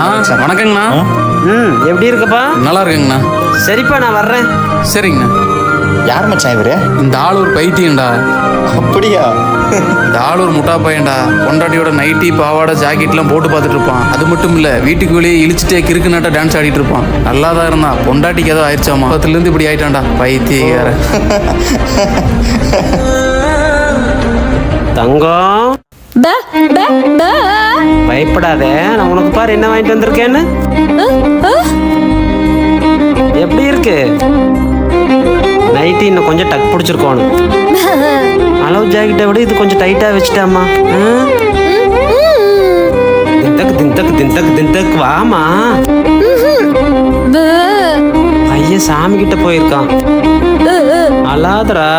வணக்கங்கண்ணா. எப்படி இருக்குப்பா? நல்லா இருக்குங்கண்ணா. சரிப்பா, நான் வர்றேன். சரிங்கண்ணா. யார் மச்சான் இவரு? இந்த ஆள் ஒரு பைத்தியம்டா. அப்படியா? இந்த ஆள் ஒரு முட்டா பையன்டா. பொண்டாட்டியோட நைட்டி பாவாடை ஜாக்கெட்லாம் போட்டு பார்த்துட்டு இருப்பான். அது மட்டும் இல்லை, வீட்டுக்கு வெளியே இழிச்சிட்டே கிறுக்கு நாட்ட டான்ஸ் ஆடிட்டு இருப்பான். நல்லா தான் இருந்தான். பொண்டாட்டிக்கு ஏதோ ஆயிடுச்சாமா. பக்கத்துலேருந்து இப்படி ஆயிட்டான்டா பைத்தியக்கார. தங்கம், பயப்படாத. நான் உனக்கு பாரு என்ன வாங்கிட்டு வந்திருக்கேன்னு. எப்படி இருக்கு? நைட்டு இன்னும் கொஞ்சம் டக் பிடிச்சிருக்கோணும். அளவு ஜாக்கெட்டை விட இது கொஞ்சம் டைட்டா வச்சுட்டாமா. தின்தக்கு தின்தக்கு தின்தக்கு தின்தக்கு வாமா. பையன் சாமி கிட்ட போயிருக்கான். அழாதரா.